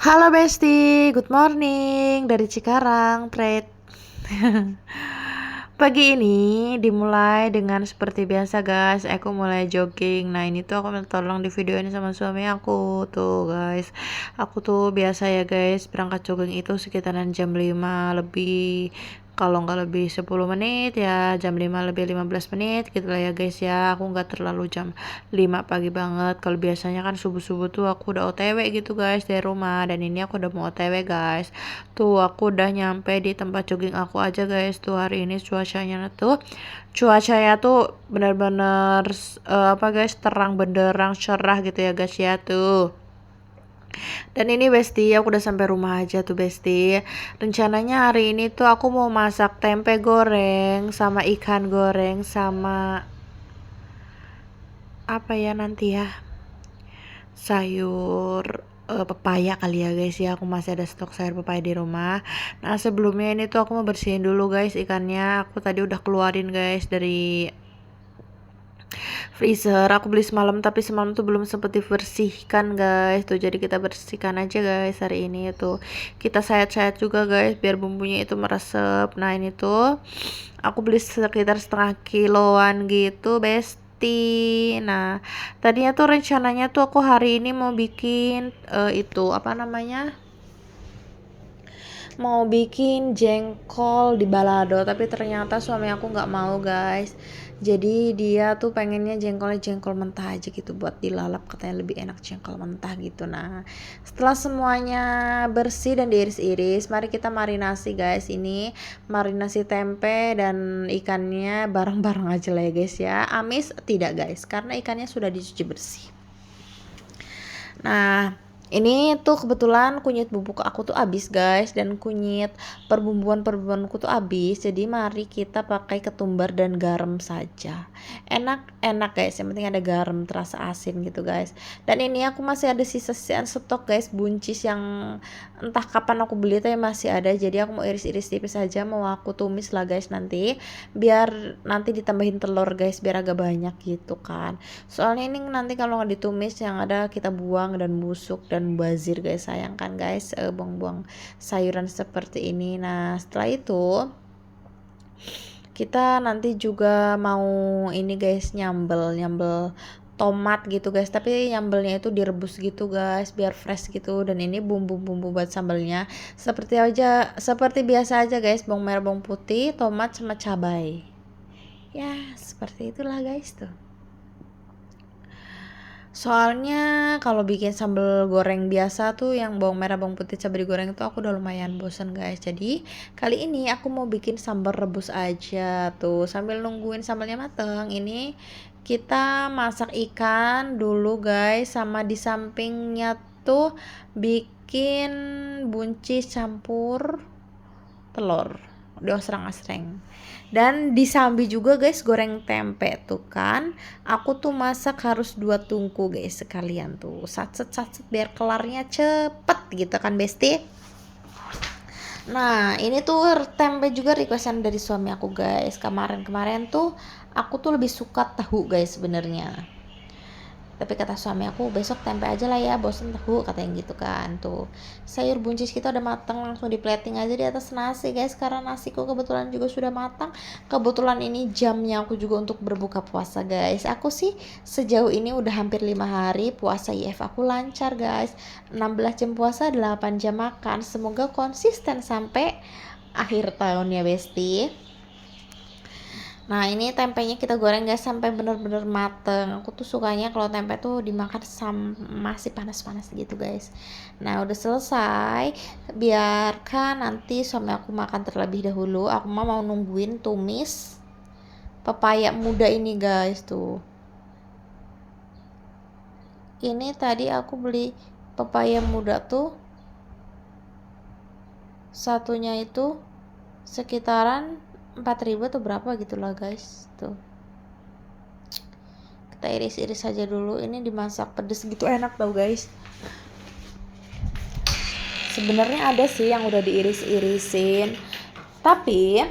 Halo Besti, good morning dari Cikarang, Pret. Pagi ini dimulai dengan seperti biasa guys, aku mulai jogging. Nah ini tuh aku minta tolong di video ini sama suami aku tuh guys. Aku tuh biasa ya guys berangkat jogging itu sekitaran jam 5 lebih, kalau nggak lebih 10 menit ya jam 5 lebih 15 menit gitu lah ya guys ya. Aku nggak terlalu jam 5 pagi banget. Kalau biasanya kan subuh-subuh tuh aku udah OTW gitu guys dari rumah, dan ini aku udah mau OTW guys. Tuh aku udah nyampe di tempat jogging aku aja guys. Tuh hari ini cuacanya tuh bener-bener apa guys, terang benderang cerah gitu ya guys ya tuh. Dan ini Besti, aku udah sampai rumah aja tuh Besti. Rencananya hari ini tuh aku mau masak tempe goreng sama ikan goreng sama apa ya nanti ya, sayur pepaya kali ya guys ya. Aku masih ada stok sayur pepaya di rumah. Nah sebelumnya ini tuh aku mau bersihin dulu guys ikannya. Aku tadi udah keluarin guys dari freezer. Aku beli semalam tapi semalam tuh belum sempet dibersihkan guys tuh, jadi kita bersihkan aja guys hari ini. Tuh kita sayat-sayat juga guys biar bumbunya itu meresep. Nah ini tuh aku beli sekitar setengah kiloan gitu Besti. Nah tadinya tuh rencananya tuh aku hari ini mau bikin itu apa namanya, mau bikin jengkol di balado, tapi ternyata suami aku nggak mau guys. Jadi dia tuh pengennya jengkolnya jengkol mentah aja gitu buat dilalap, katanya lebih enak jengkol mentah gitu. Nah setelah semuanya bersih dan diiris-iris, mari kita marinasi guys. Ini marinasi tempe dan ikannya bareng-bareng aja lah ya guys ya. Amis tidak guys, karena ikannya sudah dicuci bersih. Nah ini tuh kebetulan kunyit bubuk aku tuh habis guys, dan kunyit perbumbuanku tuh habis. Jadi mari kita pakai ketumbar dan garam saja. Enak guys, yang penting ada garam, terasa asin gitu guys. Dan ini aku masih ada sisa-sisaan stok guys, buncis yang entah kapan aku beli tapi masih ada. Jadi aku mau iris-iris tipis saja, mau aku tumis lah guys nanti, biar nanti ditambahin telur guys, biar agak banyak gitu kan. Soalnya ini nanti kalau nggak ditumis yang ada kita buang dan busuk dan bazir guys, sayang kan guys buang-buang sayuran seperti ini. Nah setelah itu kita nanti juga mau ini guys, nyambel tomat gitu guys, tapi nyambelnya itu direbus gitu guys biar fresh gitu. Dan ini bumbu-bumbu buat sambalnya seperti biasa aja guys, bawang merah, bawang putih, tomat sama cabai. Ya seperti itulah guys tuh. Soalnya kalau bikin sambal goreng biasa tuh yang bawang merah, bawang putih, cabai digoreng itu aku udah lumayan bosan guys. Jadi kali ini aku mau bikin sambal rebus aja tuh. Sambil nungguin sambalnya mateng, ini kita masak ikan dulu guys, sama di sampingnya tuh bikin buncis campur telur diosrang-asreng. Dan disambi juga guys goreng tempe tuh kan. Aku tuh masak harus 2 tungku guys sekalian tuh. Satset biar kelarnya cepet gitu kan Besti. Nah ini tuh tempe juga requestan dari suami aku guys. Kemarin tuh aku tuh lebih suka tahu guys sebenarnya, tapi kata suami aku besok tempe aja lah ya, bosen tahu katanya gitu kan. Tuh sayur buncis kita udah matang, langsung di plating aja di atas nasi guys, karena nasiku kebetulan juga sudah matang. Kebetulan ini jamnya aku juga untuk berbuka puasa guys. Aku sih sejauh ini udah hampir 5 hari puasa IF aku lancar guys, 16 jam puasa, 8 jam makan. Semoga konsisten sampai akhir tahun ya Besti. Nah ini tempenya kita goreng guys sampai bener-bener mateng. Aku tuh sukanya kalau tempe tuh dimakan masih panas-panas gitu guys. Nah udah selesai, biarkan nanti suami aku makan terlebih dahulu. Aku mau nungguin tumis pepaya muda ini guys tuh. Ini tadi aku beli pepaya muda tuh, satunya itu sekitaran 4.000 atau berapa gitulah guys tuh. Kita iris-iris saja dulu. Ini dimasak pedes gitu enak tau guys. Sebenarnya ada sih yang udah diiris-irisin, tapi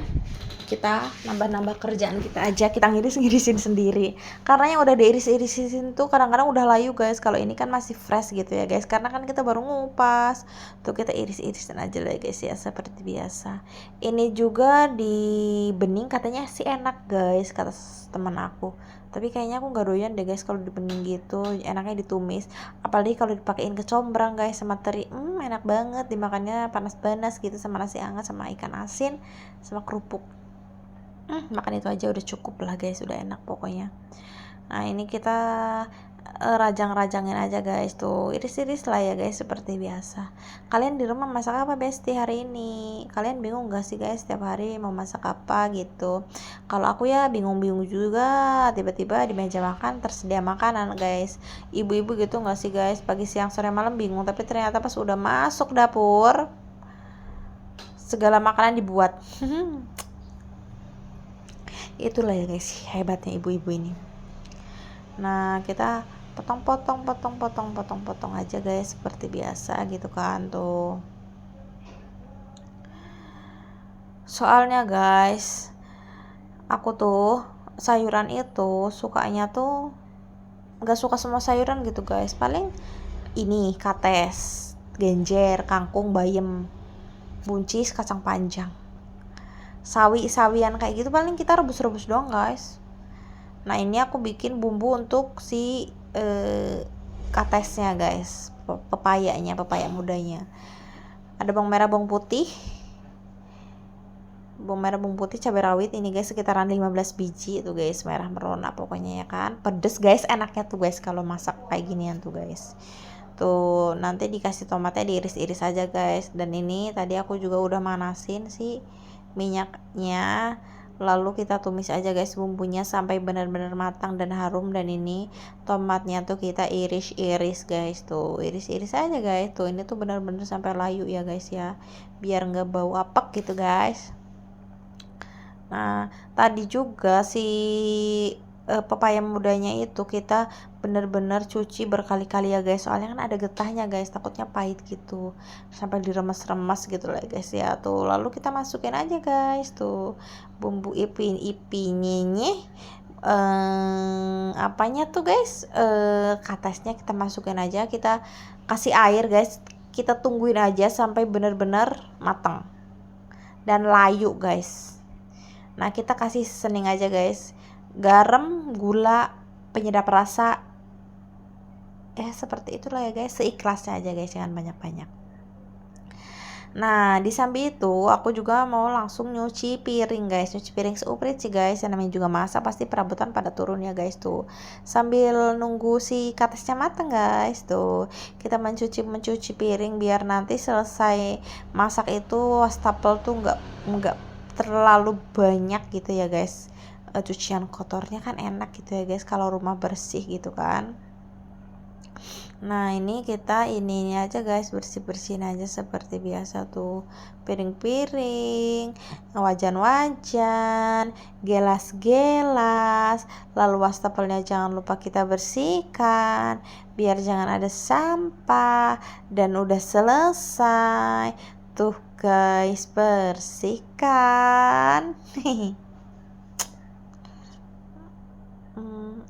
kita nambah-nambah kerjaan kita aja, kita ngiris-ngirisin sendiri. Karena yang udah diiris-irisin tuh kadang-kadang udah layu guys. Kalau ini kan masih fresh gitu ya guys, karena kan kita baru ngupas. Tuh kita iris-irisin aja lah guys ya, seperti biasa. Ini juga di bening katanya sih enak guys, kata teman aku. Tapi kayaknya aku nggak doyan deh guys kalau di bening gitu, enaknya ditumis. Apalagi kalau dipakein kecombrang guys sama teri, enak banget dimakannya panas-panas gitu sama nasi hangat sama ikan asin sama kerupuk. Makan itu aja udah cukup lah guys, udah enak pokoknya. Nah ini kita rajang-rajangin aja guys, tuh iris-iris lah ya guys seperti biasa. Kalian di rumah masak apa besti hari ini? Kalian bingung gak sih guys setiap hari mau masak apa gitu? Kalau aku ya bingung-bingung juga, tiba-tiba di meja makan tersedia makanan guys. Ibu-ibu gitu gak sih guys, pagi siang sore malam bingung, tapi ternyata pas udah masuk dapur segala makanan dibuat. Itulah ya guys hebatnya ibu-ibu ini. Nah kita potong aja guys seperti biasa gitu kan tuh. Soalnya guys, aku tuh sayuran itu sukanya tuh nggak suka semua sayuran gitu guys. Paling ini kates, genjer, kangkung, bayam, buncis, kacang panjang, sawi-sawian kayak gitu paling kita rebus-rebus doang guys. Nah ini aku bikin bumbu untuk si katesnya guys, pepaya mudanya. Ada bawang merah, bawang putih, cabai rawit ini guys sekitaran 15 biji tuh guys, merah merona pokoknya ya kan. Pedes guys, enaknya tuh guys kalau masak kayak ginian tuh guys. Tuh nanti dikasih tomatnya diiris-iris aja guys. Dan ini tadi aku juga udah manasin si minyaknya, lalu kita tumis aja guys bumbunya sampai benar-benar matang dan harum. Dan ini tomatnya tuh kita iris-iris guys, tuh iris-iris aja guys. Tuh ini tuh benar-benar sampai layu ya guys ya, biar nggak bau apek gitu guys. Nah tadi juga si pepaya mudanya itu kita bener-bener cuci berkali-kali ya guys, soalnya kan ada getahnya guys, takutnya pahit gitu, sampai diremes-remes gitu lah guys ya. Tuh lalu kita masukin aja guys tuh bumbu ipinyenye, apanya tuh guys, katesnya kita masukin aja, kita kasih air guys, kita tungguin aja sampai bener-bener matang dan layu guys. Nah kita kasih seasoning aja guys, garam, gula, penyedap rasa, seperti itulah ya guys, seikhlasnya aja guys, jangan banyak-banyak. Nah di samping itu aku juga mau langsung nyuci piring guys, nyuci piring seuprit sih guys, yang namanya juga masak pasti perabotan pada turun ya guys. Tuh sambil nunggu si katesnya mateng guys, tuh kita mencuci piring biar nanti selesai masak itu wastafel tuh nggak terlalu banyak gitu ya guys. Cucian kotornya kan enak gitu ya guys kalau rumah bersih gitu kan. Nah ini kita ini aja guys, bersih-bersihin aja seperti biasa tuh, piring-piring, wajan-wajan, gelas-gelas, lalu wastafelnya jangan lupa kita bersihkan biar jangan ada sampah. Dan udah selesai tuh guys, bersihkan.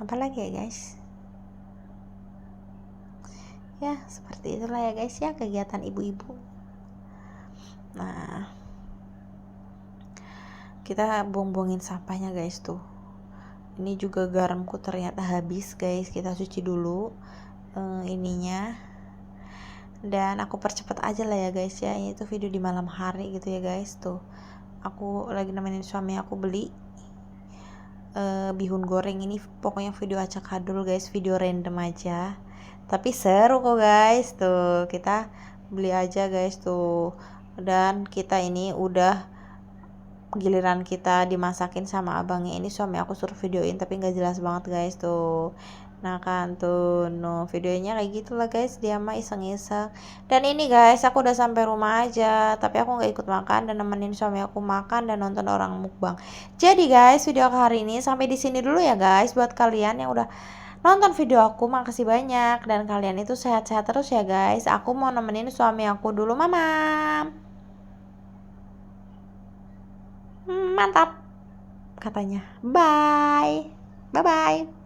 Apa lagi ya guys, ya seperti itulah ya guys ya kegiatan ibu-ibu. Nah kita buang-buangin sampahnya guys. Tuh ini juga garamku ternyata habis guys, kita cuci dulu ininya, dan aku percepat aja lah ya guys ya. Ini tuh video di malam hari gitu ya guys. Tuh aku lagi nemenin suami aku beli bihun goreng. Ini pokoknya video acak hadul guys, video random aja tapi seru kok guys. Tuh kita beli aja guys tuh, dan kita ini udah giliran kita dimasakin sama abangnya. Ini suami aku suruh videoin tapi nggak jelas banget guys tuh. Nah kan tuh videonya kayak gitulah guys, dia mah iseng-iseng. Dan ini guys aku udah sampai rumah aja, tapi aku nggak ikut makan dan nemenin suami aku makan dan nonton orang mukbang. Jadi guys video hari ini sampai di sini dulu ya guys. Buat kalian yang udah nonton video aku makasih banyak, dan kalian itu sehat-sehat terus ya guys. Aku mau nemenin suami aku dulu, mama. Mantap. katanya. Bye bye.